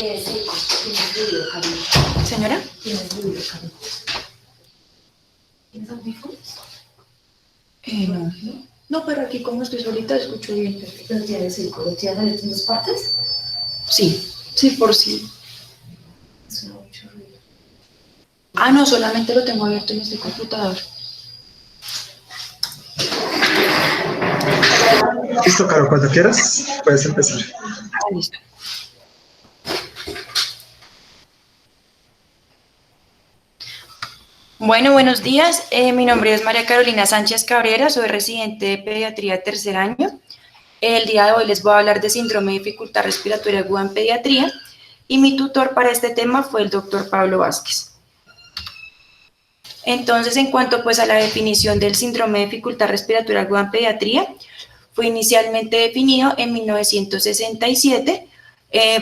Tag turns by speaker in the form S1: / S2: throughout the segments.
S1: Sí, tienes ruido, cariño.
S2: Señora.
S1: Tienes ruido, cariño. ¿Tienes audífonos?
S2: No. No, pero aquí como estoy solita escucho bien.
S1: ¿Pero tienes círculo? ¿Tienes abierto en dos partes?
S2: Sí, sí, por sí.
S1: Suena mucho ruido.
S2: Ah, no, solamente lo tengo abierto en este computador.
S3: Listo, Caro, cuando quieras puedes empezar.
S2: Ah, listo. Bueno, buenos días. Mi nombre es María Carolina Sánchez Cabrera, soy residente de pediatría tercer año. El día de hoy les voy a hablar de síndrome de dificultad respiratoria aguda en pediatría y mi tutor para este tema fue el doctor Pablo Vázquez. Entonces, en cuanto pues a la definición del síndrome de dificultad respiratoria aguda en pediatría, fue inicialmente definido en 1967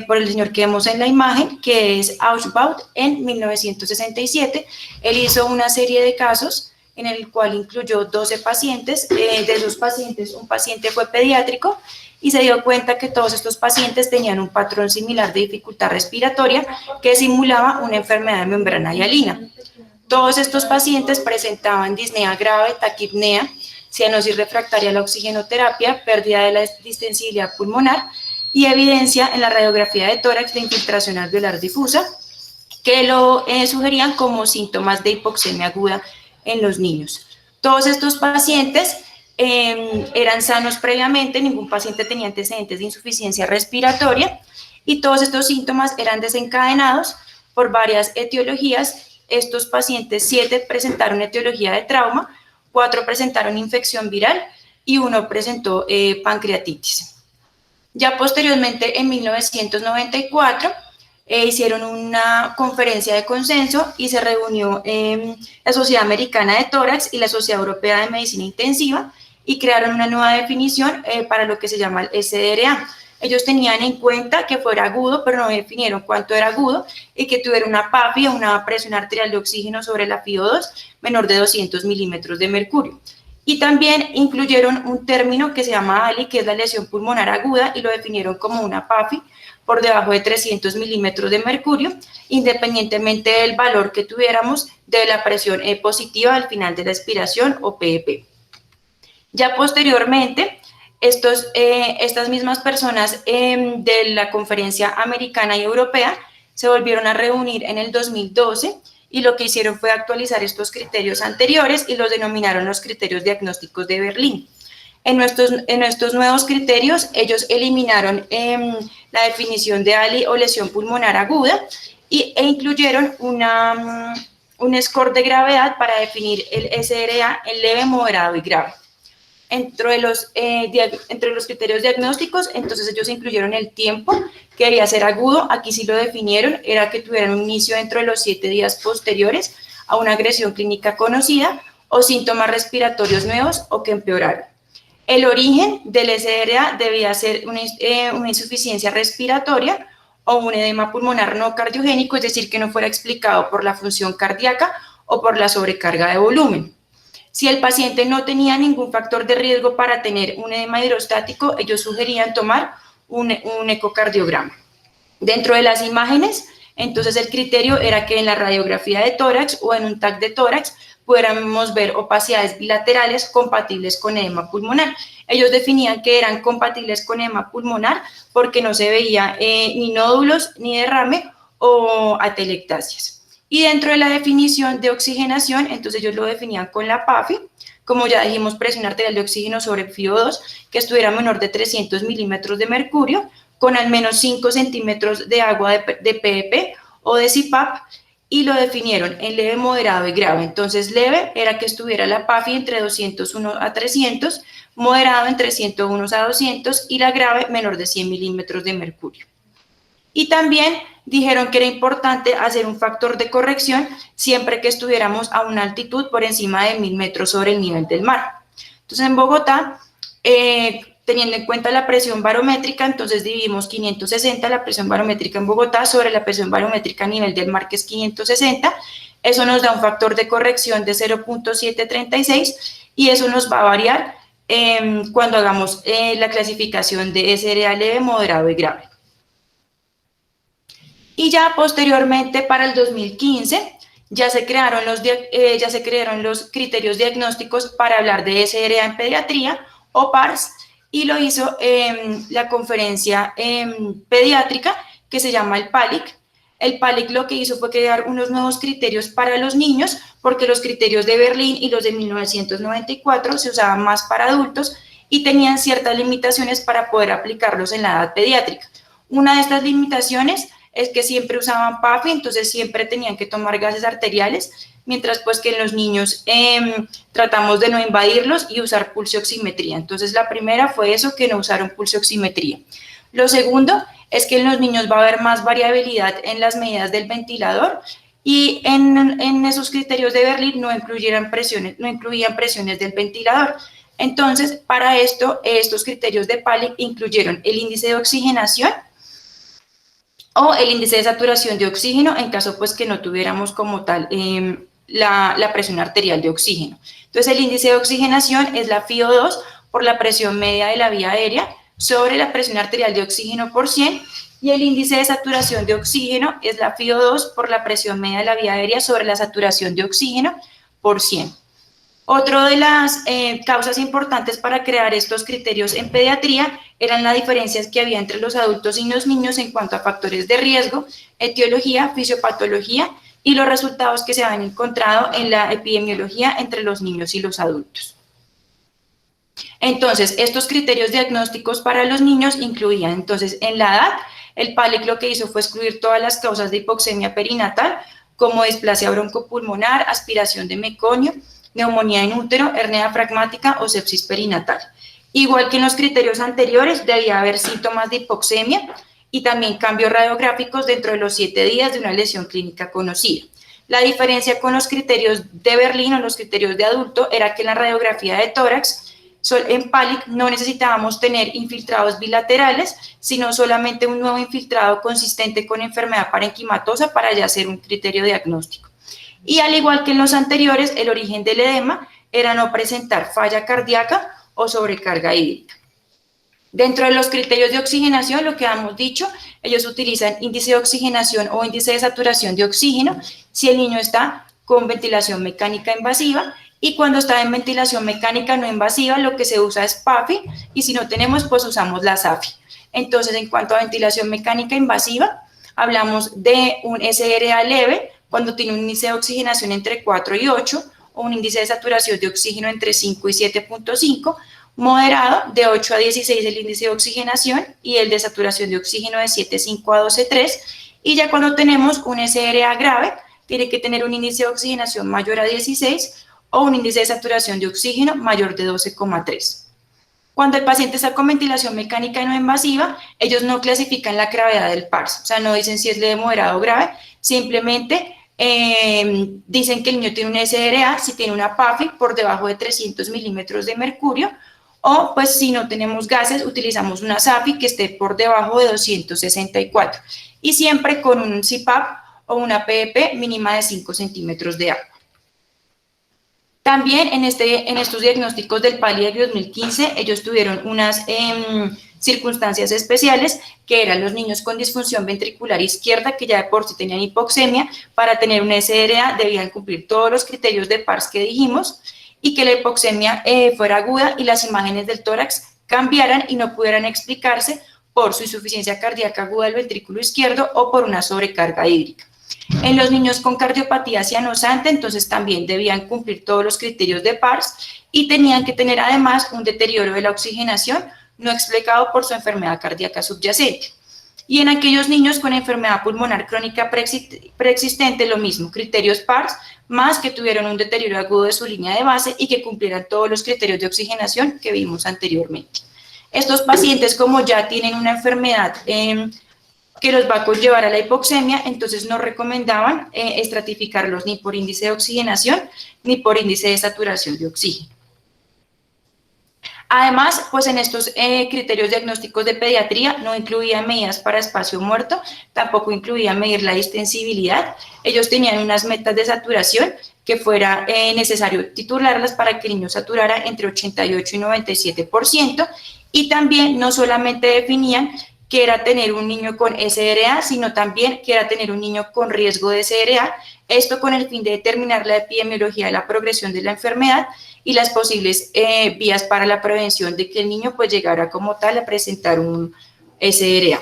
S2: por el señor que vemos en la imagen, que es Ausbaut, en 1967. Él hizo una serie de casos en el cual incluyó 12 pacientes. De esos pacientes, un paciente fue pediátrico y se dio cuenta que todos estos pacientes tenían un patrón similar de dificultad respiratoria que simulaba una enfermedad de membrana hialina. Todos estos pacientes presentaban disnea grave, taquipnea, cianosis refractaria a la oxigenoterapia, pérdida de la distensibilidad pulmonar y evidencia en la radiografía de tórax de infiltración alveolar difusa, que lo sugerían como síntomas de hipoxemia aguda en los niños. Todos estos pacientes eran sanos previamente, ningún paciente tenía antecedentes de insuficiencia respiratoria y todos estos síntomas eran desencadenados por varias etiologías. Estos pacientes, 7 presentaron etiología de trauma, 4 presentaron infección viral y 1 presentó pancreatitis. Ya posteriormente, en 1994, hicieron una conferencia de consenso y se reunió la Sociedad Americana de Tórax y la Sociedad Europea de Medicina Intensiva y crearon una nueva definición para lo que se llama el SDRA. Ellos tenían en cuenta que fuera agudo, pero no definieron cuánto era agudo y que tuviera una PAFI, una presión arterial de oxígeno sobre la FiO2 menor de 200 milímetros de mercurio. Y también incluyeron un término que se llama ALI, que es la lesión pulmonar aguda, y lo definieron como una PAFI por debajo de 300 milímetros de mercurio, independientemente del valor que tuviéramos de la presión positiva al final de la expiración o PEP. Ya posteriormente, estas mismas personas de la conferencia americana y europea se volvieron a reunir en el 2012 y lo que hicieron fue actualizar estos criterios anteriores y los denominaron los criterios diagnósticos de Berlín. En estos nuevos criterios, ellos eliminaron la definición de ALI o lesión pulmonar aguda e incluyeron un score de gravedad para definir el SRA en leve, moderado y grave. Entre los criterios diagnósticos, entonces ellos incluyeron el tiempo, que debía ser agudo, aquí sí lo definieron, era que tuvieran un inicio dentro de los 7 días posteriores a una agresión clínica conocida o síntomas respiratorios nuevos o que empeoraron. El origen del SRA debía ser una insuficiencia respiratoria o un edema pulmonar no cardiogénico, es decir, que no fuera explicado por la función cardíaca o por la sobrecarga de volumen. Si el paciente no tenía ningún factor de riesgo para tener un edema hidrostático, ellos sugerían tomar un ecocardiograma. Dentro de las imágenes, entonces el criterio era que en la radiografía de tórax o en un TAC de tórax pudiéramos ver opacidades bilaterales compatibles con edema pulmonar. Ellos definían que eran compatibles con edema pulmonar porque no se veía ni nódulos, ni derrame o atelectasias. Y dentro de la definición de oxigenación, entonces ellos lo definían con la PAFI, como ya dijimos, presión arterial de oxígeno sobre FiO2, que estuviera menor de 300 milímetros de mercurio, con al menos 5 centímetros de agua de PEP o de CPAP, y lo definieron en leve, moderado y grave. Entonces, leve era que estuviera la PAFI entre 201 a 300, moderado entre 101 a 200 y la grave menor de 100 milímetros de mercurio. Y también dijeron que era importante hacer un factor de corrección siempre que estuviéramos a una altitud por encima de 1000 metros sobre el nivel del mar. Entonces, en Bogotá, teniendo en cuenta la presión barométrica, entonces dividimos 560, la presión barométrica en Bogotá, sobre la presión barométrica a nivel del mar, que es 560. Eso nos da un factor de corrección de 0.736 y eso nos va a variar cuando hagamos la clasificación de SRA leve, moderado y grave. Y ya posteriormente, para el 2015, ya se crearon los criterios diagnósticos para hablar de SRA en pediatría o PARS, y lo hizo la conferencia pediátrica que se llama el PALIC. El PALIC lo que hizo fue crear unos nuevos criterios para los niños, porque los criterios de Berlín y los de 1994 se usaban más para adultos y tenían ciertas limitaciones para poder aplicarlos en la edad pediátrica. Una de estas limitaciones es que siempre usaban PAFI, entonces siempre tenían que tomar gases arteriales, mientras pues que en los niños tratamos de no invadirlos y usar pulsioximetría. Entonces la primera fue eso, que no usaron pulsioximetría. Lo segundo es que en los niños va a haber más variabilidad en las medidas del ventilador, y en esos criterios de Berlín no incluían presiones del ventilador. Entonces, para esto, estos criterios de PALIC incluyeron el índice de oxigenación o el índice de saturación de oxígeno, en caso pues que no tuviéramos como tal la presión arterial de oxígeno. Entonces, el índice de oxigenación es la FiO2 por la presión media de la vía aérea sobre la presión arterial de oxígeno por 100, y el índice de saturación de oxígeno es la FiO2 por la presión media de la vía aérea sobre la saturación de oxígeno por 100. Otra de las causas importantes para crear estos criterios en pediatría eran las diferencias que había entre los adultos y los niños en cuanto a factores de riesgo, etiología, fisiopatología y los resultados que se habían encontrado en la epidemiología entre los niños y los adultos. Entonces, estos criterios diagnósticos para los niños incluían, entonces, en la edad, el PALIC lo que hizo fue excluir todas las causas de hipoxemia perinatal, como displasia broncopulmonar, aspiración de meconio, neumonía en útero, hernia diafragmática o sepsis perinatal. Igual que en los criterios anteriores, debía haber síntomas de hipoxemia y también cambios radiográficos dentro de los 7 días de una lesión clínica conocida. La diferencia con los criterios de Berlín o los criterios de adulto era que en la radiografía de tórax, en PALIC, no necesitábamos tener infiltrados bilaterales, sino solamente un nuevo infiltrado consistente con enfermedad parenquimatosa para ya hacer un criterio diagnóstico. Y al igual que en los anteriores, el origen del edema era no presentar falla cardíaca o sobrecarga hídrica. Dentro de los criterios de oxigenación, lo que hemos dicho, ellos utilizan índice de oxigenación o índice de saturación de oxígeno si el niño está con ventilación mecánica invasiva, y cuando está en ventilación mecánica no invasiva, lo que se usa es PAFI, y si no tenemos, pues usamos la SAFI. Entonces, en cuanto a ventilación mecánica invasiva, hablamos de un SRA leve, cuando tiene un índice de oxigenación entre 4 y 8, o un índice de saturación de oxígeno entre 5 y 7.5, moderado de 8 a 16 el índice de oxigenación, y el de saturación de oxígeno de 7.5 a 12.3, y ya cuando tenemos un SRA grave, tiene que tener un índice de oxigenación mayor a 16, o un índice de saturación de oxígeno mayor de 12.3. Cuando el paciente está con ventilación mecánica no invasiva, ellos no clasifican la gravedad del PARS, o sea, no dicen si es leve, moderado o grave, simplemente dicen que el niño tiene un SRA si tiene una PAFI por debajo de 300 milímetros de mercurio, o pues si no tenemos gases, utilizamos una SAFI que esté por debajo de 264, y siempre con un CPAP o una PEP mínima de 5 centímetros de agua. También en estos diagnósticos del PALIC 2015, ellos tuvieron unas circunstancias especiales, que eran los niños con disfunción ventricular izquierda, que ya de por sí tenían hipoxemia. Para tener un SRA debían cumplir todos los criterios de PARS que dijimos, y que la hipoxemia fuera aguda y las imágenes del tórax cambiaran y no pudieran explicarse por su insuficiencia cardíaca aguda del ventrículo izquierdo o por una sobrecarga hídrica. En los niños con cardiopatía cianosante, entonces también debían cumplir todos los criterios de PARS y tenían que tener además un deterioro de la oxigenación no explicado por su enfermedad cardíaca subyacente. Y en aquellos niños con enfermedad pulmonar crónica preexistente, lo mismo, criterios PARS, más que tuvieron un deterioro agudo de su línea de base y que cumplieran todos los criterios de oxigenación que vimos anteriormente. Estos pacientes, como ya tienen una enfermedad que los va a conllevar a la hipoxemia, entonces no recomendaban estratificarlos ni por índice de oxigenación ni por índice de saturación de oxígeno. Además, pues en estos criterios diagnósticos de pediatría no incluían medidas para espacio muerto, tampoco incluían medir la distensibilidad. Ellos tenían unas metas de saturación que fuera necesario titularlas para que el niño saturara entre 88 y 97%, y también no solamente definían que era tener un niño con SRA, sino también que era tener un niño con riesgo de SRA, esto con el fin de determinar la epidemiología de la progresión de la enfermedad y las posibles vías para la prevención de que el niño pues llegara como tal a presentar un SRA.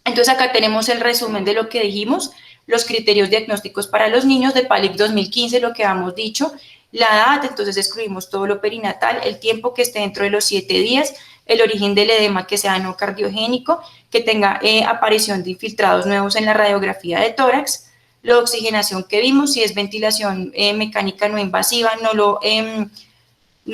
S2: Entonces acá tenemos el resumen de lo que dijimos, los criterios diagnósticos para los niños de PALIC 2015, lo que habíamos dicho, la edad, entonces excluimos todo lo perinatal, el tiempo que esté dentro de los 7 días, el origen del edema que sea no cardiogénico, que tenga aparición de infiltrados nuevos en la radiografía de tórax, la oxigenación que vimos, si es ventilación mecánica no invasiva, no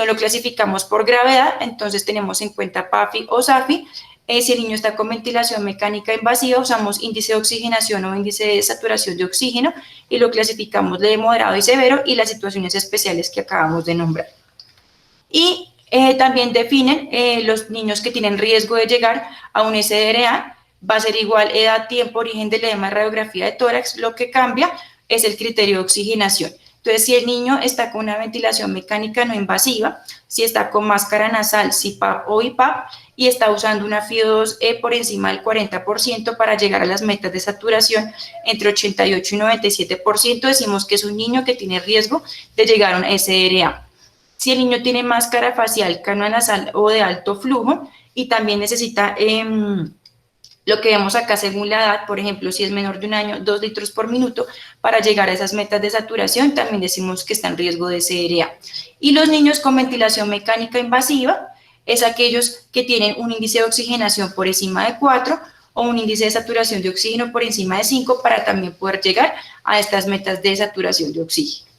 S2: lo clasificamos por gravedad, entonces tenemos en cuenta PAFI o SAFI. Si el niño está con ventilación mecánica invasiva, usamos índice de oxigenación o índice de saturación de oxígeno y lo clasificamos de moderado y severo y las situaciones especiales que acabamos de nombrar. Y también definen los niños que tienen riesgo de llegar a un SRA, va a ser igual edad, tiempo, origen del edema, radiografía de tórax, lo que cambia es el criterio de oxigenación. Entonces, si el niño está con una ventilación mecánica no invasiva, si está con máscara nasal, CPAP o BiPAP, y está usando una FIO2 por encima del 40% para llegar a las metas de saturación entre 88 y 97%, decimos que es un niño que tiene riesgo de llegar a un SRA. Si el niño tiene máscara facial, cánula nasal o de alto flujo, y también necesita lo que vemos acá según la edad, por ejemplo, si es menor de 1 año, 2 litros por minuto, para llegar a esas metas de saturación, también decimos que está en riesgo de SRA. Y los niños con ventilación mecánica invasiva es aquellos que tienen un índice de oxigenación por encima de 4 o un índice de saturación de oxígeno por encima de 5 para también poder llegar a estas metas de saturación de oxígeno.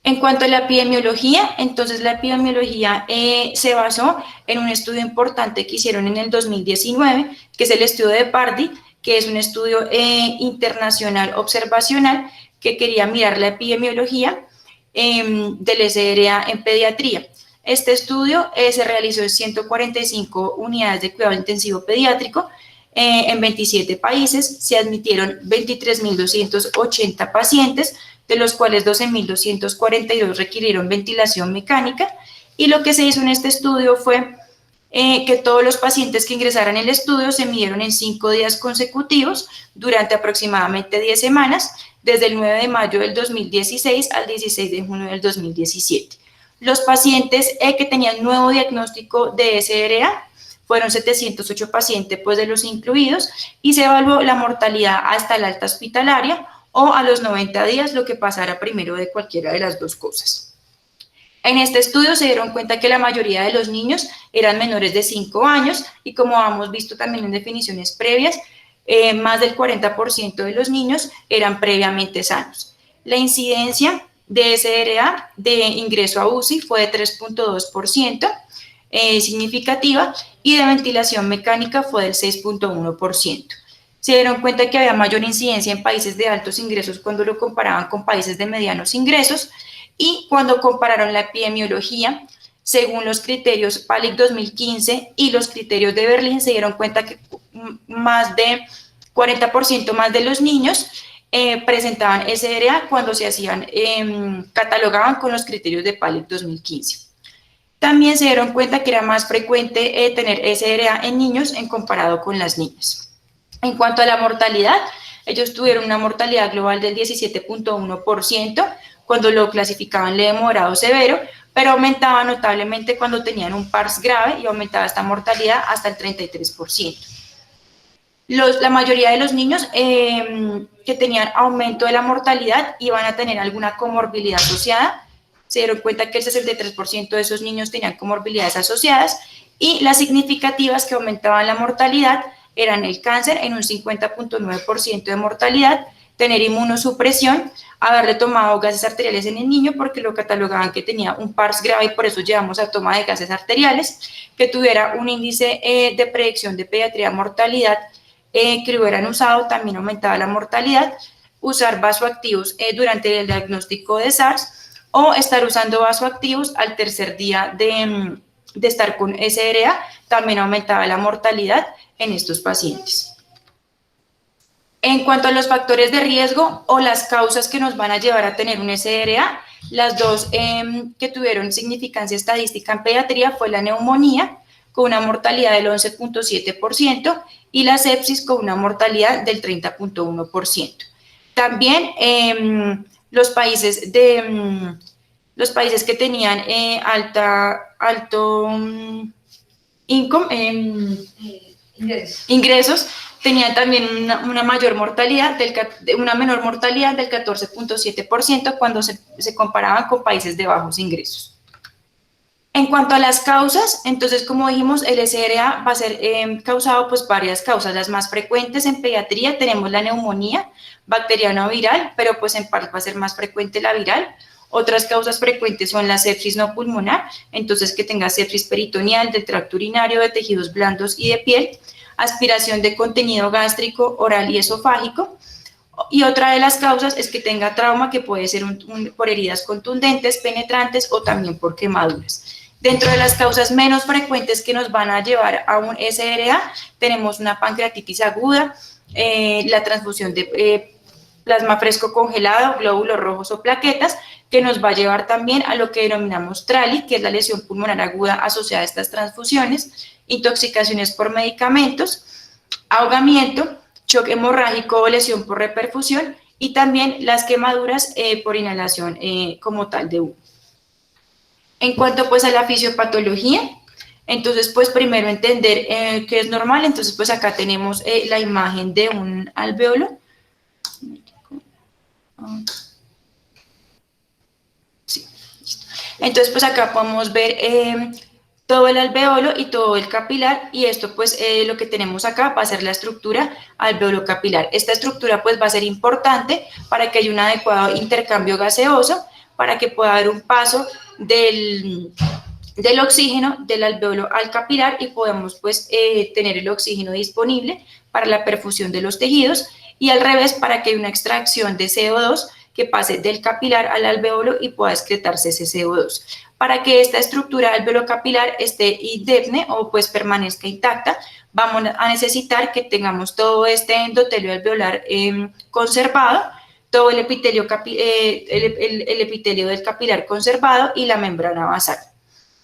S2: En cuanto a la epidemiología, entonces la epidemiología se basó en un estudio importante que hicieron en el 2019, que es el estudio de Pardi, que es un estudio internacional observacional que quería mirar la epidemiología del SRA en pediatría. Este estudio se realizó en 145 unidades de cuidado intensivo pediátrico en 27 países, se admitieron 23.280 pacientes, de los cuales 12.242 requirieron ventilación mecánica, y lo que se hizo en este estudio fue que todos los pacientes que ingresaran en el estudio se midieron en 5 días consecutivos durante aproximadamente 10 semanas, desde el 9 de mayo del 2016 al 16 de junio del 2017. Los pacientes que tenían nuevo diagnóstico de SRA fueron 708 pacientes pues, de los incluidos, y se evaluó la mortalidad hasta la alta hospitalaria o a los 90 días, lo que pasara primero de cualquiera de las dos cosas. En este estudio se dieron cuenta que la mayoría de los niños eran menores de 5 años y, como hemos visto también en definiciones previas, más del 40% de los niños eran previamente sanos. La incidencia de SRA de ingreso a UCI fue de 3.2%, significativa, y de ventilación mecánica fue del 6.1%. Se dieron cuenta que había mayor incidencia en países de altos ingresos cuando lo comparaban con países de medianos ingresos, y cuando compararon la epidemiología, según los criterios PALIC 2015 y los criterios de Berlín, se dieron cuenta que más de 40% más de los niños presentaban SRA cuando se hacían, catalogaban con los criterios de PALIC 2015. También se dieron cuenta que era más frecuente tener SRA en niños en comparado con las niñas. En cuanto a la mortalidad, ellos tuvieron una mortalidad global del 17.1% cuando lo clasificaban leve, moderado o severo, pero aumentaba notablemente cuando tenían un PARS grave, y aumentaba esta mortalidad hasta el 33%. La mayoría de los niños que tenían aumento de la mortalidad iban a tener alguna comorbilidad asociada. Se dieron cuenta que el 63% de esos niños tenían comorbilidades asociadas, y las significativas que aumentaban la mortalidad eran el cáncer en un 50.9% de mortalidad, tener inmunosupresión, haberle tomado gases arteriales en el niño porque lo catalogaban que tenía un PARS grave y por eso llevamos a toma de gases arteriales, que tuviera un índice de predicción de pediatría mortalidad que lo hubieran usado, también aumentaba la mortalidad, usar vasoactivos durante el diagnóstico de SARS o estar usando vasoactivos al tercer día de estar con SRA, también aumentaba la mortalidad en estos pacientes. En cuanto a los factores de riesgo o las causas que nos van a llevar a tener un SRA, las dos que tuvieron significancia estadística en pediatría fue la neumonía, con una mortalidad del 11.7% y la sepsis con una mortalidad del 30.1%. También los países que tenían alto income, ingresos tenían también una menor mortalidad del 14.7% cuando se comparaban con países de bajos ingresos. En cuanto a las causas, entonces, como dijimos, el SRA va a ser causado por varias causas. Las más frecuentes en pediatría tenemos la neumonía bacteriana o viral, pero pues en parte va a ser más frecuente la viral. Otras causas frecuentes son la sepsis no pulmonar, entonces que tenga sepsis peritoneal, del tracto urinario, de tejidos blandos y de piel, aspiración de contenido gástrico, oral y esofágico. Y otra de las causas es que tenga trauma, que puede ser por heridas contundentes, penetrantes o también por quemaduras. Dentro de las causas menos frecuentes que nos van a llevar a un SRA, tenemos una pancreatitis aguda, la transfusión de plasma fresco congelado, glóbulos rojos o plaquetas, que nos va a llevar también a lo que denominamos TRALI, que es la lesión pulmonar aguda asociada a estas transfusiones, intoxicaciones por medicamentos, ahogamiento, choque hemorrágico o lesión por reperfusión, y también las quemaduras por inhalación como tal de humo. En cuanto pues a la fisiopatología, entonces pues primero entender qué es normal. Entonces pues acá tenemos la imagen de un alvéolo. Sí, listo. Entonces pues acá podemos ver todo el alvéolo y todo el capilar, y esto pues lo que tenemos acá va a ser la estructura alveolo-capilar. Esta estructura pues va a ser importante para que haya un adecuado intercambio gaseoso, para que pueda haber un paso del oxígeno del alvéolo al capilar y podemos pues tener el oxígeno disponible para la perfusión de los tejidos, y al revés, para que haya una extracción de CO2 que pase del capilar al alvéolo y pueda excretarse ese CO2. Para que esta estructura alveolo-capilar esté indemne o pues permanezca intacta, vamos a necesitar que tengamos todo este endotelio alveolar conservado, todo el epitelio, el epitelio del capilar conservado y la membrana basal.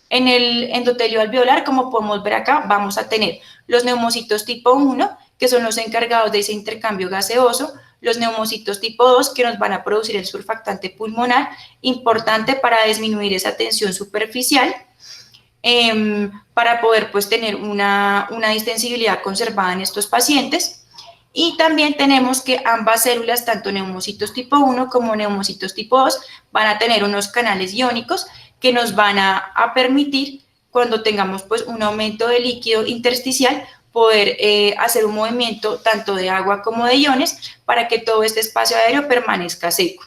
S2: En el endotelio alveolar, como podemos ver acá, vamos a tener los neumocitos tipo 1, que son los encargados de ese intercambio gaseoso, los neumocitos tipo 2, que nos van a producir el surfactante pulmonar, importante para disminuir esa tensión superficial, para poder pues tener una distensibilidad conservada en estos pacientes. Y también tenemos que ambas células, tanto neumocitos tipo 1 como neumocitos tipo 2, van a tener unos canales iónicos que nos van a permitir, cuando tengamos pues un aumento de líquido intersticial, poder hacer un movimiento tanto de agua como de iones para que todo este espacio aéreo permanezca seco.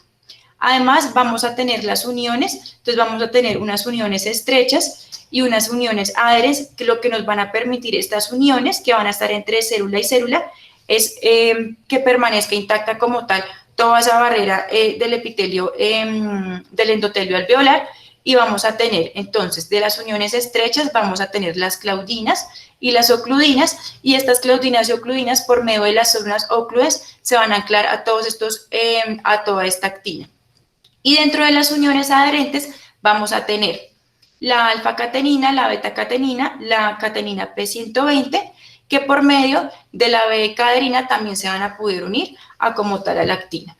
S2: Además, vamos a tener las uniones, entonces vamos a tener unas uniones estrechas y unas uniones adherentes, que lo que nos van a permitir estas uniones, que van a estar entre célula y célula, es que permanezca intacta como tal toda esa barrera del epitelio, del endotelio alveolar, y vamos a tener entonces de las uniones estrechas, vamos a tener las claudinas y las ocludinas, y estas claudinas y ocludinas por medio de las zonas ócludes se van a anclar a todos estos, a toda esta actina. Y dentro de las uniones adherentes vamos a tener la alfa-catenina, la beta-catenina, la catenina P120, que por medio de la B-caderina también se van a poder unir a como tal a la actina.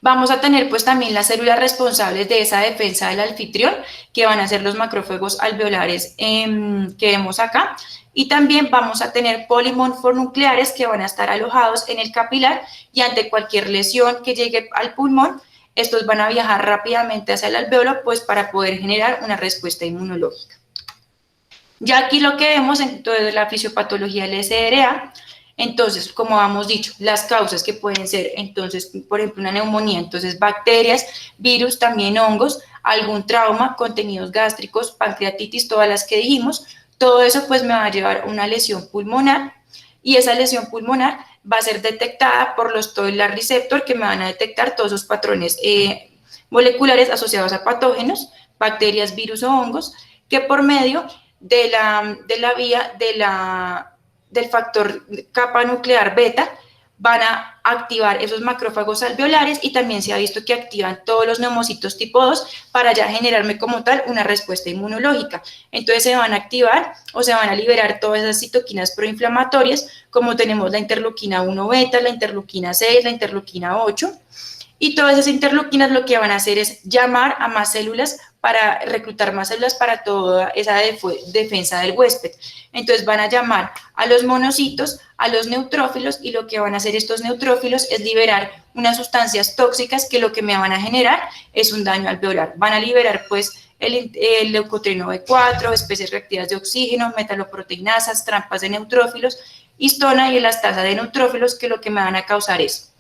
S2: Vamos a tener pues también las células responsables de esa defensa del anfitrión, que van a ser los macrófagos alveolares que vemos acá, y también vamos a tener polimorfonucleares que van a estar alojados en el capilar, y ante cualquier lesión que llegue al pulmón, estos van a viajar rápidamente hacia el alvéolo pues para poder generar una respuesta inmunológica. Ya aquí lo que vemos en toda la fisiopatología del SRA. Entonces, como hemos dicho, las causas que pueden ser, entonces, por ejemplo, una neumonía, entonces bacterias, virus, también hongos, algún trauma, contenidos gástricos, pancreatitis, todas las que dijimos, todo eso pues me va a llevar a una lesión pulmonar, y esa lesión pulmonar va a ser detectada por los Toll-like receptor, que me van a detectar todos esos patrones moleculares asociados a patógenos, bacterias, virus o hongos, que por medio de la vía del factor capa nuclear beta van a activar esos macrófagos alveolares y también se ha visto que activan todos los neumocitos tipo 2 para ya generarme como tal una respuesta inmunológica. Entonces se van a activar o se van a liberar todas esas citoquinas proinflamatorias, como tenemos la interleuquina 1 beta, la interleuquina 6, la interleuquina 8, y todas esas interleuquinas lo que van a hacer es llamar a más células para reclutar más células para toda esa defensa del huésped. Entonces van a llamar a los monocitos, a los neutrófilos, y lo que van a hacer estos neutrófilos es liberar unas sustancias tóxicas que lo que me van a generar es un daño alveolar. Van a liberar pues el leucotrieno B4, especies reactivas de oxígeno, metaloproteinasas, trampas de neutrófilos, histona y elastasa de neutrófilos, que lo que me van a causar es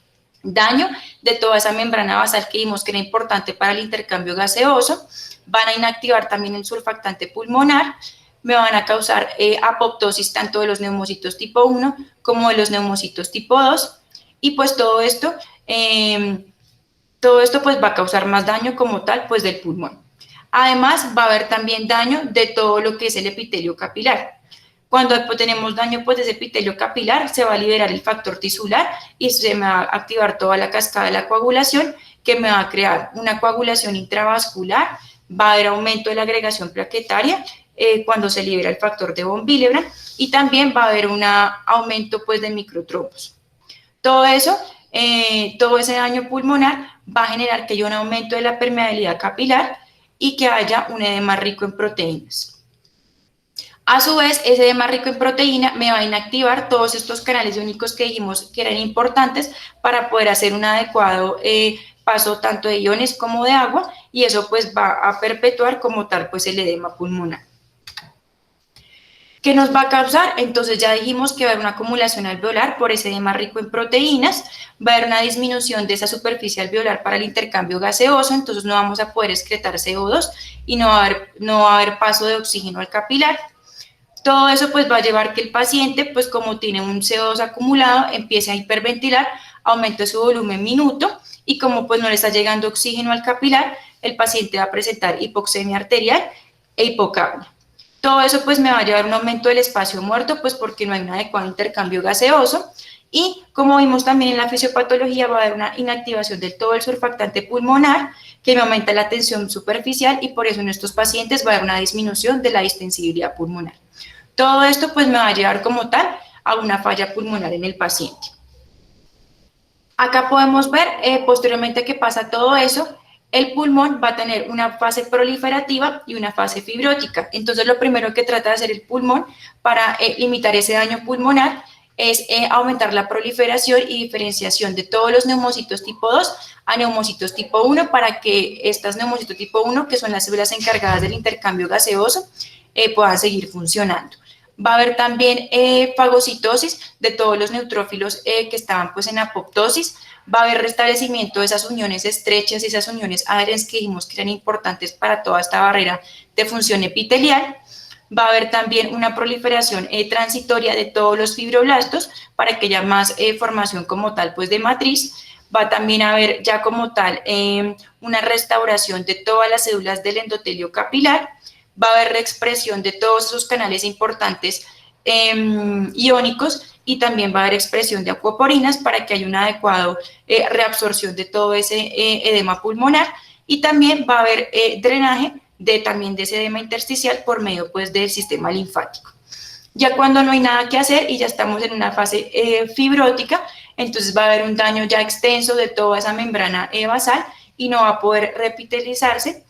S2: daño de toda esa membrana basal que vimos que era importante para el intercambio gaseoso. Van a inactivar también el surfactante pulmonar, me van a causar apoptosis tanto de los neumocitos tipo 1 como de los neumocitos tipo 2, y pues todo esto pues va a causar más daño como tal pues del pulmón. Además va a haber también daño de todo lo que es el epitelio capilar. Cuando tenemos daño pues de ese epitelio capilar, se va a liberar el factor tisular y se me va a activar toda la cascada de la coagulación, que me va a crear una coagulación intravascular, va a haber aumento de la agregación plaquetaria cuando se libera el factor de von Willebrand, y también va a haber un aumento pues de microtrombos. Todo eso, todo ese daño pulmonar va a generar que haya un aumento de la permeabilidad capilar y que haya un edema rico en proteínas. A su vez, ese edema rico en proteína me va a inactivar todos estos canales iónicos que dijimos que eran importantes para poder hacer un adecuado paso tanto de iones como de agua, y eso pues va a perpetuar como tal pues el edema pulmonar. ¿Qué nos va a causar? Entonces ya dijimos que va a haber una acumulación alveolar por ese edema rico en proteínas, va a haber una disminución de esa superficie alveolar para el intercambio gaseoso, entonces no vamos a poder excretar CO2 y no va a haber paso de oxígeno al capilar. Todo eso pues va a llevar que el paciente, pues como tiene un CO2 acumulado, empiece a hiperventilar, aumente su volumen minuto, y como pues no le está llegando oxígeno al capilar, el paciente va a presentar hipoxemia arterial e hipocapnia. Todo eso pues me va a llevar a un aumento del espacio muerto, pues porque no hay un adecuado intercambio gaseoso, y como vimos también en la fisiopatología, va a haber una inactivación del todo el surfactante pulmonar, que me aumenta la tensión superficial, y por eso en estos pacientes va a haber una disminución de la distensibilidad pulmonar. Todo esto pues me va a llevar como tal a una falla pulmonar en el paciente. Acá podemos ver posteriormente que pasa todo eso, el pulmón va a tener una fase proliferativa y una fase fibrótica. Entonces lo primero que trata de hacer el pulmón para limitar ese daño pulmonar es aumentar la proliferación y diferenciación de todos los neumocitos tipo 2 a neumocitos tipo 1, para que estas neumocitos tipo 1, que son las células encargadas del intercambio gaseoso, puedan seguir funcionando. Va a haber también fagocitosis de todos los neutrófilos que estaban pues en apoptosis. Va a haber restablecimiento de esas uniones estrechas y esas uniones adherentes que dijimos que eran importantes para toda esta barrera de función epitelial. Va a haber también una proliferación transitoria de todos los fibroblastos para que haya más formación como tal pues de matriz. Va también a haber ya como tal una restauración de todas las células del endotelio capilar. Va a haber reexpresión de todos esos canales importantes iónicos, y también va a haber expresión de acuoporinas para que haya una adecuada reabsorción de todo ese edema pulmonar, y también va a haber drenaje también de ese edema intersticial por medio pues del sistema linfático. Ya cuando no hay nada que hacer y ya estamos en una fase fibrótica, entonces va a haber un daño ya extenso de toda esa membrana basal y no va a poder repitelizarse.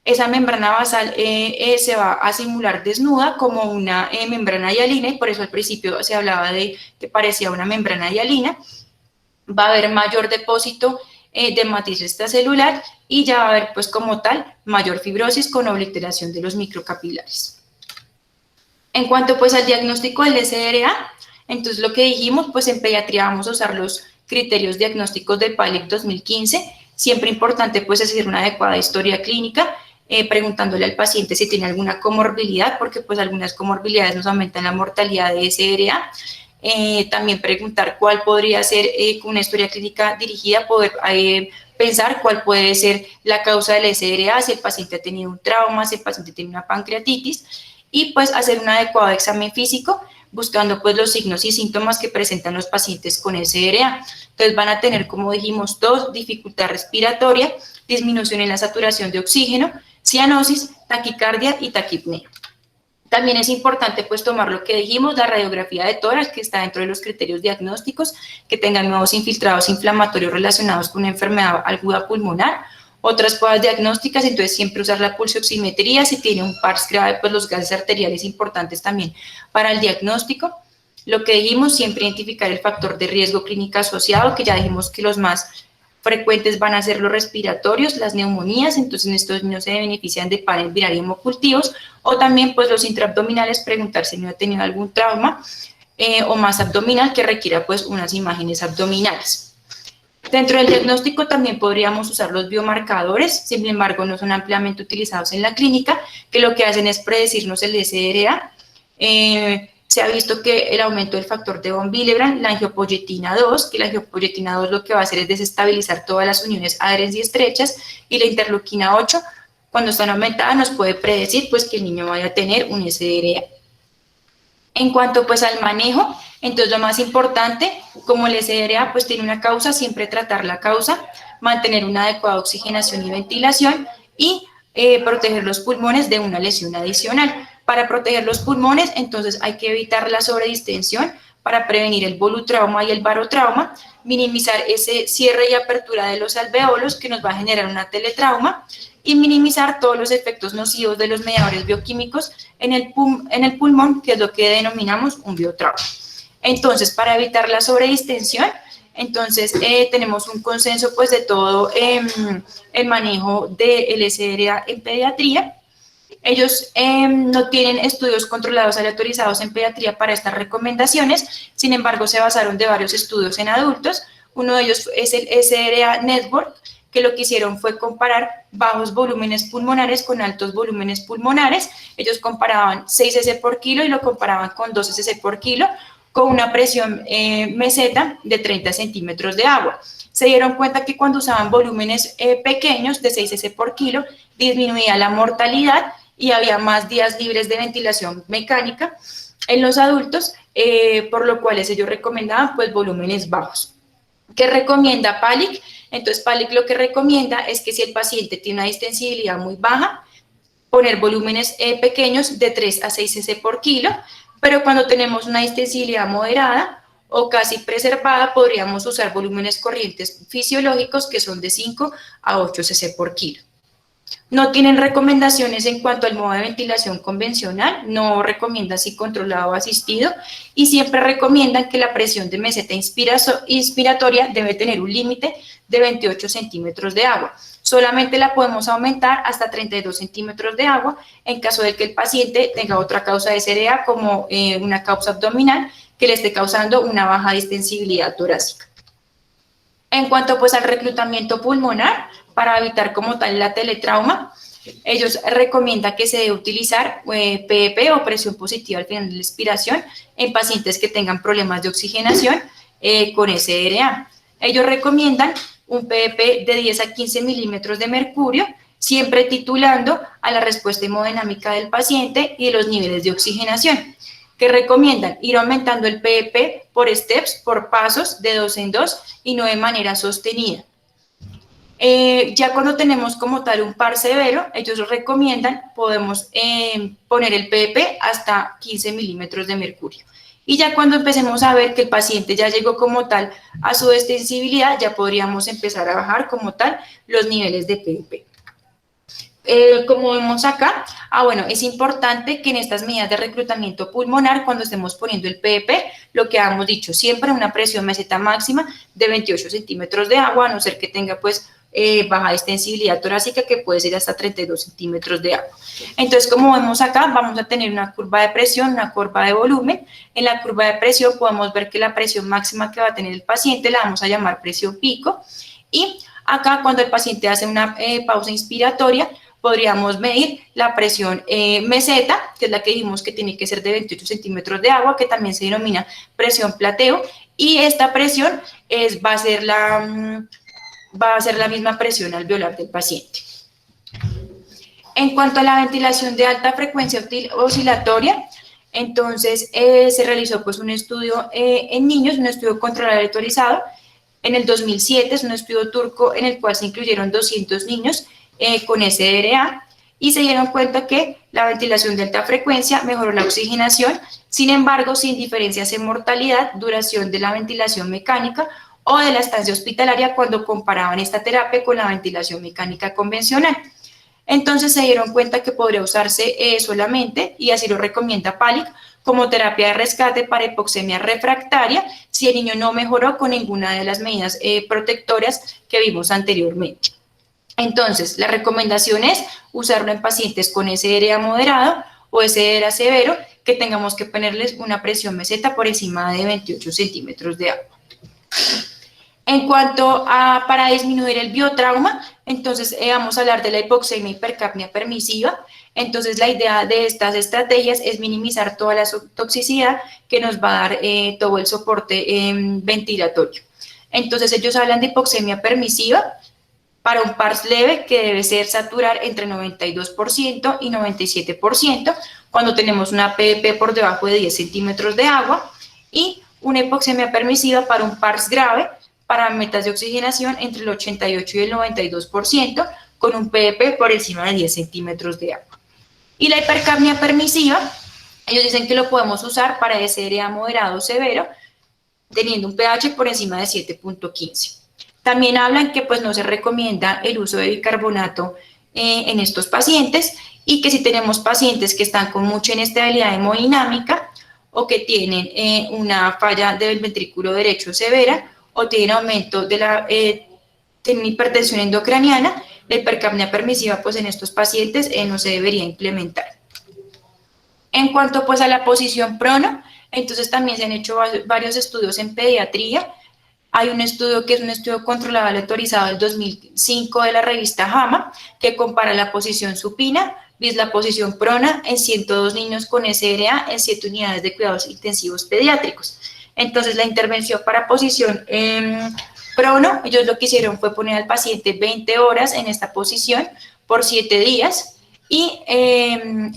S2: Esa membrana basal se va a simular desnuda como una membrana hialina, y por eso al principio se hablaba de que parecía una membrana hialina. Va a haber mayor depósito de matriz extracelular, y ya va a haber pues como tal mayor fibrosis con obliteración de los microcapilares. En cuanto pues al diagnóstico del SRA, entonces lo que dijimos, pues en pediatría vamos a usar los criterios diagnósticos del PALIC 2015, siempre importante pues hacer una adecuada historia clínica, preguntándole al paciente si tiene alguna comorbilidad, porque pues algunas comorbilidades nos aumentan la mortalidad de SRA. También preguntar cuál podría ser, con una historia clínica dirigida, poder pensar cuál puede ser la causa del SRA, si el paciente ha tenido un trauma, si el paciente tiene una pancreatitis, y pues hacer un adecuado examen físico buscando pues los signos y síntomas que presentan los pacientes con SRA. Entonces van a tener, como dijimos, tos, dificultad respiratoria, disminución en la saturación de oxígeno, cianosis, taquicardia y taquipnea. También es importante pues tomar lo que dijimos, la radiografía de tórax, que está dentro de los criterios diagnósticos, que tengan nuevos infiltrados inflamatorios relacionados con una enfermedad aguda pulmonar, otras pruebas diagnósticas, entonces siempre usar la pulsioximetría, si tiene un PARS grave, pues los gases arteriales importantes también para el diagnóstico. Lo que dijimos, siempre identificar el factor de riesgo clínico asociado, que ya dijimos que los más frecuentes van a ser los respiratorios, las neumonías, entonces en estos niños se benefician de panel viral y hemocultivos, o también pues los intraabdominales, preguntar si no ha tenido algún trauma o más abdominal que requiera pues unas imágenes abdominales. Dentro del diagnóstico también podríamos usar los biomarcadores, sin embargo no son ampliamente utilizados en la clínica, que lo que hacen es predecirnos el SRA. Se ha visto que el aumento del factor de von Willebrand, la angiopoyetina 2, que la angiopoyetina 2 lo que va a hacer es desestabilizar todas las uniones adherentes y estrechas, y la interleuquina 8, cuando están aumentadas, nos puede predecir pues que el niño vaya a tener un SRA. En cuanto pues al manejo, entonces lo más importante, como el SRA pues tiene una causa, siempre tratar la causa, mantener una adecuada oxigenación y ventilación y proteger los pulmones de una lesión adicional. Para proteger los pulmones, entonces hay que evitar la sobredistensión para prevenir el volutrauma y el barotrauma, minimizar ese cierre y apertura de los alveolos que nos va a generar una teletrauma y minimizar todos los efectos nocivos de los mediadores bioquímicos en el pulmón, que es lo que denominamos un biotrauma. Entonces, para evitar la sobredistensión, entonces tenemos un consenso pues de todo el manejo del SRA en pediatría. Ellos no tienen estudios controlados aleatorizados en pediatría para estas recomendaciones, sin embargo se basaron de varios estudios en adultos. Uno de ellos es el SRA Network, que lo que hicieron fue comparar bajos volúmenes pulmonares con altos volúmenes pulmonares. Ellos comparaban 6 cc por kilo y lo comparaban con 12 cc por kilo, con una presión meseta de 30 centímetros de agua. Se dieron cuenta que cuando usaban volúmenes pequeños de 6 cc por kilo, disminuía la mortalidad y había más días libres de ventilación mecánica en los adultos, por lo cual ellos recomendaban pues volúmenes bajos. ¿Qué recomienda PALIC? Entonces PALIC lo que recomienda es que si el paciente tiene una distensibilidad muy baja, poner volúmenes pequeños de 3 a 6 cc por kilo, pero cuando tenemos una distensibilidad moderada o casi preservada, podríamos usar volúmenes corrientes fisiológicos que son de 5 a 8 cc por kilo. No tienen recomendaciones en cuanto al modo de ventilación convencional, no recomiendan si controlado o asistido, y siempre recomiendan que la presión de meseta inspiratoria debe tener un límite de 28 centímetros de agua. Solamente la podemos aumentar hasta 32 centímetros de agua en caso de que el paciente tenga otra causa de SRA, como una causa abdominal que le esté causando una baja distensibilidad torácica. En cuanto pues al reclutamiento pulmonar, para evitar como tal la teletrauma, ellos recomiendan que se debe utilizar PEP o presión positiva al final de la expiración en pacientes que tengan problemas de oxigenación con SRA. Ellos recomiendan un PEP de 10 a 15 milímetros de mercurio, siempre titulando a la respuesta hemodinámica del paciente y de los niveles de oxigenación. Que recomiendan ir aumentando el PEP por steps, por pasos de 2 en 2 y no de manera sostenida. Ya cuando tenemos como tal un par severo, ellos recomiendan, podemos poner el PEP hasta 15 milímetros de mercurio. Y ya cuando empecemos a ver que el paciente ya llegó como tal a su extensibilidad, ya podríamos empezar a bajar como tal los niveles de PEP. Como vemos acá, bueno, es importante que en estas medidas de reclutamiento pulmonar, cuando estemos poniendo el PEP, lo que hemos dicho, siempre una presión meseta máxima de 28 centímetros de agua, a no ser que tenga pues baja extensibilidad torácica, que puede ser hasta 32 centímetros de agua. Entonces, como vemos acá, vamos a tener una curva de presión, una curva de volumen. En la curva de presión podemos ver que la presión máxima que va a tener el paciente la vamos a llamar presión pico, y acá cuando el paciente hace una pausa inspiratoria, podríamos medir la presión meseta, que es la que dijimos que tiene que ser de 28 centímetros de agua, que también se denomina presión plateo, y esta presión va a ser la misma presión alveolar del paciente. En cuanto a la ventilación de alta frecuencia oscilatoria, Entonces, se realizó pues un estudio en niños, un estudio controlado y autorizado. En el 2007 es un estudio turco en el cual se incluyeron 200 niños con SDRA y se dieron cuenta que la ventilación de alta frecuencia mejoró la oxigenación, sin embargo, sin diferencias en mortalidad, duración de la ventilación mecánica o de la estancia hospitalaria cuando comparaban esta terapia con la ventilación mecánica convencional. Entonces se dieron cuenta que podría usarse solamente, y así lo recomienda PALIC, como terapia de rescate para hipoxemia refractaria si el niño no mejoró con ninguna de las medidas protectoras que vimos anteriormente. Entonces, la recomendación es usarlo en pacientes con SDRA moderado o SDRA severo, que tengamos que ponerles una presión meseta por encima de 28 centímetros de agua. En cuanto a para disminuir el biotrauma, entonces vamos a hablar de la hipoxemia y hipercapnia permisiva. Entonces la idea de estas estrategias es minimizar toda la toxicidad que nos va a dar todo el soporte ventilatorio. Entonces ellos hablan de hipoxemia permisiva para un PARS leve que debe ser saturar entre 92% y 97% cuando tenemos una PEP por debajo de 10 centímetros de agua, y una hipoxemia permisiva para un PARS grave para metas de oxigenación entre el 88 y el 92%, con un PEP por encima de 10 centímetros de agua. Y la hipercapnia permisiva, ellos dicen que lo podemos usar para SDRA moderado o severo, teniendo un pH por encima de 7.15. También hablan que pues no se recomienda el uso de bicarbonato en estos pacientes, y que si tenemos pacientes que están con mucha inestabilidad hemodinámica o que tienen una falla del ventrículo derecho severa, o tienen aumento de la tienen hipertensión endocraniana, la hipercapnia permisiva pues en estos pacientes no se debería implementar. En cuanto pues a la posición prono, entonces también se han hecho varios estudios en pediatría. Hay un estudio que es un estudio controlado y autorizado del 2005 de la revista JAMA, que compara la posición supina más la posición prona en 102 niños con SDRA en 7 unidades de cuidados intensivos pediátricos. Entonces, la intervención para posición prono, ellos lo que hicieron fue poner al paciente 20 horas en esta posición por 7 días y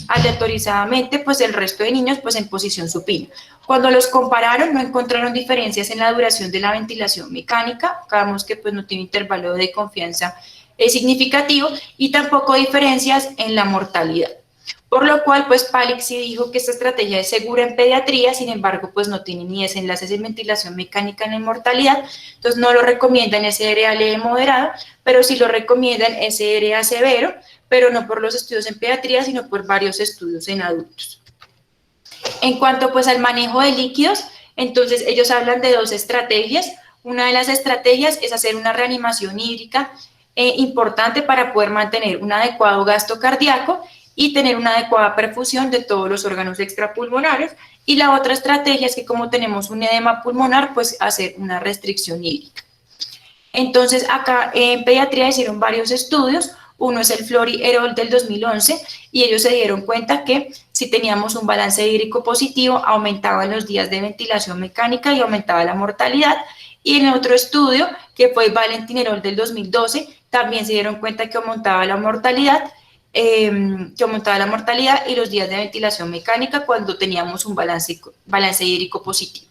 S2: aleatorizadamente, pues el resto de niños, pues en posición supina. Cuando los compararon, no encontraron diferencias en la duración de la ventilación mecánica, vemos que pues no tiene intervalo de confianza significativo, y tampoco diferencias en la mortalidad. Por lo cual, pues PALIC sí dijo que esta estrategia es segura en pediatría, sin embargo, pues no tiene ni desenlaces en ventilación mecánica ni en mortalidad, entonces no lo recomiendan SDRA leve moderado, pero sí lo recomiendan SDRA severo, pero no por los estudios en pediatría, sino por varios estudios en adultos. En cuanto pues al manejo de líquidos, entonces ellos hablan de 2 estrategias. Una de las estrategias es hacer una reanimación hídrica importante para poder mantener un adecuado gasto cardíaco y tener una adecuada perfusión de todos los órganos extrapulmonares. Y la otra estrategia es que como tenemos un edema pulmonar, pues hacer una restricción hídrica. Entonces acá en pediatría hicieron varios estudios. Uno es el Flori-Erol del 2011, y ellos se dieron cuenta que si teníamos un balance hídrico positivo, aumentaban los días de ventilación mecánica y aumentaba la mortalidad. Y en otro estudio, que fue Valentin-Erol del 2012, también se dieron cuenta que aumentaba la mortalidad, y los días de ventilación mecánica cuando teníamos un balance hídrico positivo.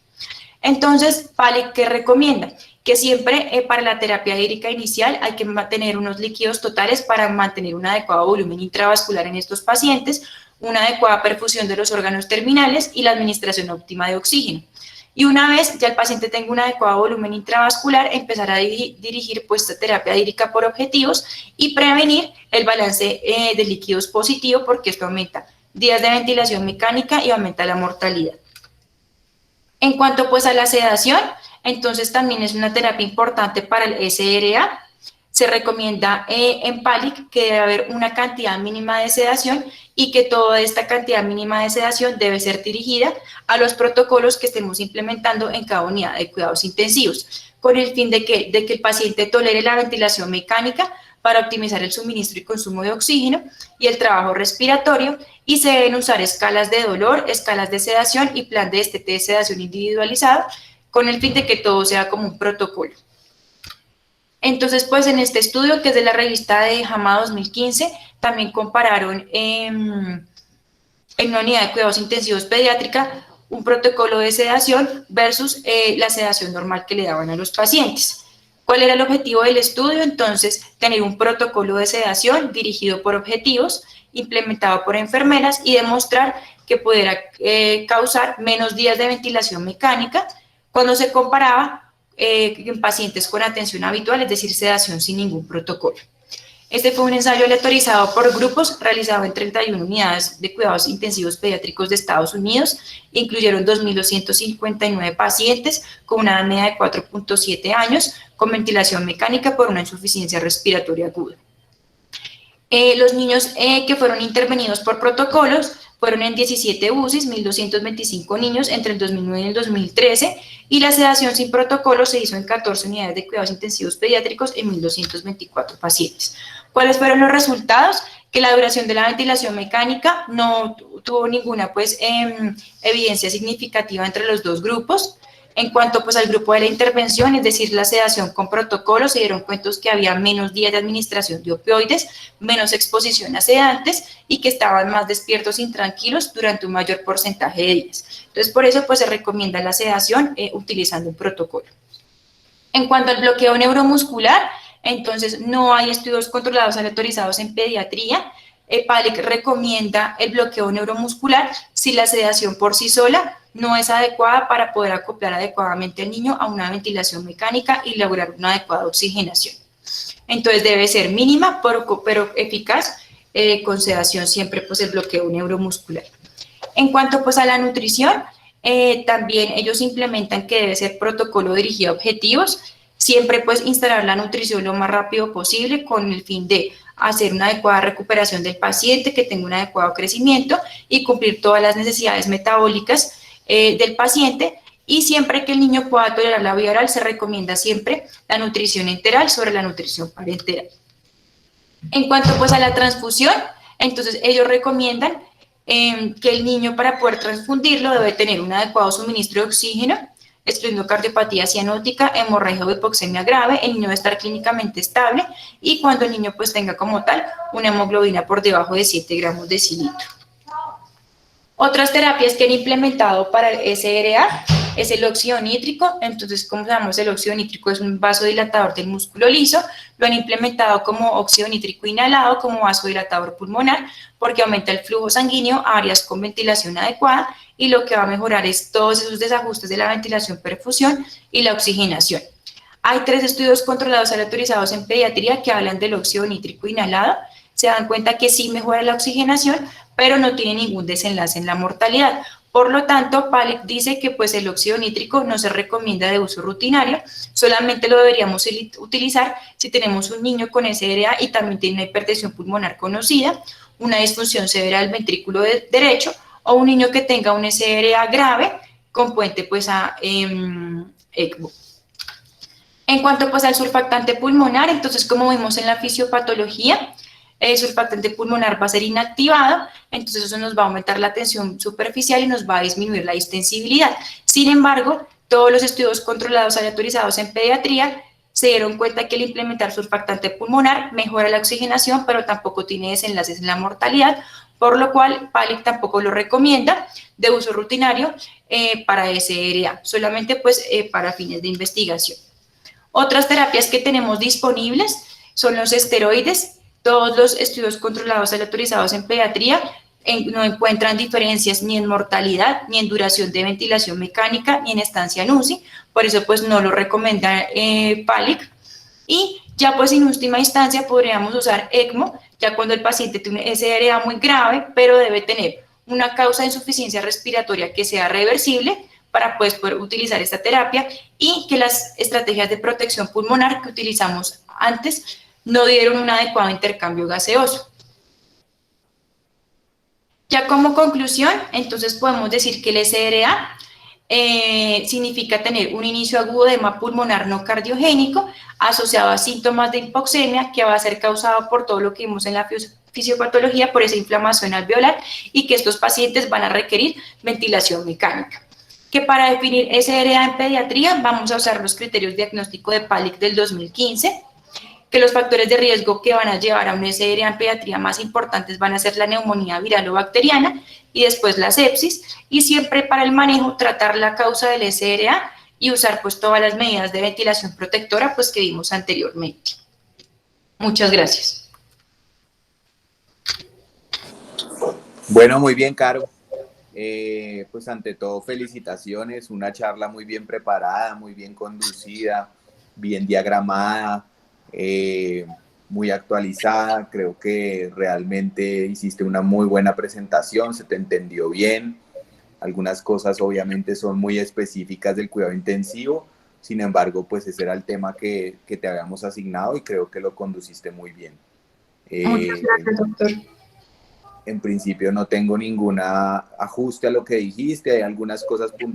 S2: Entonces, PALIC, ¿qué recomienda? Que siempre para la terapia hídrica inicial hay que mantener unos líquidos totales para mantener un adecuado volumen intravascular en estos pacientes, una adecuada perfusión de los órganos terminales y la administración óptima de oxígeno. Y una vez ya el paciente tenga un adecuado volumen intravascular, empezar a dirigir pues esta terapia hídrica por objetivos y prevenir el balance de líquidos positivo, porque esto aumenta días de ventilación mecánica y aumenta la mortalidad. En cuanto pues a la sedación, entonces también es una terapia importante para el SDRA. Se recomienda en PALIC que debe haber una cantidad mínima de sedación, y que toda esta cantidad mínima de sedación debe ser dirigida a los protocolos que estemos implementando en cada unidad de cuidados intensivos, con el fin de que el paciente tolere la ventilación mecánica para optimizar el suministro y consumo de oxígeno y el trabajo respiratorio, y se deben usar escalas de dolor, escalas de sedación y plan de destete de sedación individualizado, con el fin de que todo sea como un protocolo. Entonces, pues en este estudio, que es de la revista de JAMA 2015, también compararon en una unidad de cuidados intensivos pediátrica un protocolo de sedación versus la sedación normal que le daban a los pacientes. ¿Cuál era el objetivo del estudio? Entonces, tener un protocolo de sedación dirigido por objetivos, implementado por enfermeras y demostrar que pudiera causar menos días de ventilación mecánica cuando se comparaba en pacientes con atención habitual, es decir, sedación sin ningún protocolo. Este fue un ensayo aleatorizado por grupos realizado en 31 unidades de cuidados intensivos pediátricos de Estados Unidos. Incluyeron 2.259 pacientes con una edad media de 4.7 años con ventilación mecánica por una insuficiencia respiratoria aguda. Los niños que fueron intervenidos por protocolos fueron en 17 UCIs, 1.225 niños entre el 2009 y el 2013, y la sedación sin protocolo se hizo en 14 unidades de cuidados intensivos pediátricos en 1.224 pacientes. ¿Cuáles fueron los resultados? Que la duración de la ventilación mecánica no tuvo ninguna evidencia significativa entre los dos grupos. En cuanto al grupo de la intervención, es decir, la sedación con protocolo, se dieron cuenta que había menos días de administración de opioides, menos exposición a sedantes y que estaban más despiertos e intranquilos durante un mayor porcentaje de días. Entonces, por eso se recomienda la sedación utilizando un protocolo. En cuanto al bloqueo neuromuscular, entonces no hay estudios controlados aleatorizados en pediatría. PALIC recomienda el bloqueo neuromuscular si la sedación por sí sola no es adecuada para poder acoplar adecuadamente al niño a una ventilación mecánica y lograr una adecuada oxigenación. Entonces debe ser mínima pero eficaz, con sedación siempre el bloqueo neuromuscular. En cuanto a la nutrición, también ellos implementan que debe ser protocolo dirigido a objetivos, siempre instalar la nutrición lo más rápido posible con el fin de hacer una adecuada recuperación del paciente, que tenga un adecuado crecimiento y cumplir todas las necesidades metabólicas del paciente, y siempre que el niño pueda tolerar la vía oral se recomienda siempre la nutrición enteral sobre la nutrición parenteral. En cuanto a la transfusión, entonces ellos recomiendan que el niño, para poder transfundirlo, debe tener un adecuado suministro de oxígeno, excluyendo cardiopatía cianótica, hemorragia o hipoxemia grave. El niño debe estar clínicamente estable y cuando el niño tenga como tal una hemoglobina por debajo de 7 gramos de cilitro. Otras terapias que han implementado para el SRA es el óxido nítrico. Entonces, como sabemos, el óxido nítrico es un vasodilatador del músculo liso. Lo han implementado como óxido nítrico inhalado, como vasodilatador pulmonar, porque aumenta el flujo sanguíneo a áreas con ventilación adecuada y lo que va a mejorar es todos esos desajustes de la ventilación, perfusión y la oxigenación. Hay 3 estudios controlados aleatorizados en pediatría que hablan del óxido nítrico inhalado. Se dan cuenta que sí mejora la oxigenación, pero no tiene ningún desenlace en la mortalidad. Por lo tanto, PALIC dice que el óxido nítrico no se recomienda de uso rutinario, solamente lo deberíamos utilizar si tenemos un niño con SRA y también tiene una hipertensión pulmonar conocida, una disfunción severa del ventrículo derecho o un niño que tenga un SRA grave con puente a ECMO. En cuanto al surfactante pulmonar, entonces como vimos en la fisiopatología, el surfactante pulmonar va a ser inactivado, entonces eso nos va a aumentar la tensión superficial y nos va a disminuir la distensibilidad. Sin embargo, todos los estudios controlados aleatorizados en pediatría se dieron cuenta que el implementar surfactante pulmonar mejora la oxigenación, pero tampoco tiene desenlaces en la mortalidad, por lo cual PALIC tampoco lo recomienda de uso rutinario para SRA, solamente para fines de investigación. Otras terapias que tenemos disponibles son los esteroides. Todos los estudios controlados aleatorizados en pediatría no encuentran diferencias ni en mortalidad, ni en duración de ventilación mecánica, ni en estancia en UCI, por eso no lo recomienda PALIC. Y ya en última instancia podríamos usar ECMO, ya cuando el paciente tiene un SRA muy grave, pero debe tener una causa de insuficiencia respiratoria que sea reversible para poder utilizar esta terapia, y que las estrategias de protección pulmonar que utilizamos antes no dieron un adecuado intercambio gaseoso. Ya como conclusión, entonces podemos decir que el SRA significa tener un inicio agudo de edema pulmonar no cardiogénico asociado a síntomas de hipoxemia que va a ser causado por todo lo que vimos en la fisiopatología, por esa inflamación alveolar, y que estos pacientes van a requerir ventilación mecánica. Que para definir SRA en pediatría vamos a usar los criterios diagnósticos de PALIC del 2015, que los factores de riesgo que van a llevar a un SRA en pediatría más importantes van a ser la neumonía viral o bacteriana y después la sepsis, y siempre para el manejo tratar la causa del SRA y usar pues todas las medidas de ventilación protectora pues que vimos anteriormente. Muchas gracias.
S4: Bueno, muy bien, Caro. Pues ante todo, felicitaciones, una charla muy bien preparada, muy bien conducida, bien diagramada, muy actualizada. Creo que realmente hiciste una muy buena presentación, se te entendió bien. Algunas cosas obviamente son muy específicas del cuidado intensivo, sin embargo, pues ese era el tema que te habíamos asignado y creo que lo conduciste muy bien.
S2: Muchas gracias, doctor.
S4: En principio no tengo ningún ajuste a lo que dijiste, hay algunas cosas puntuales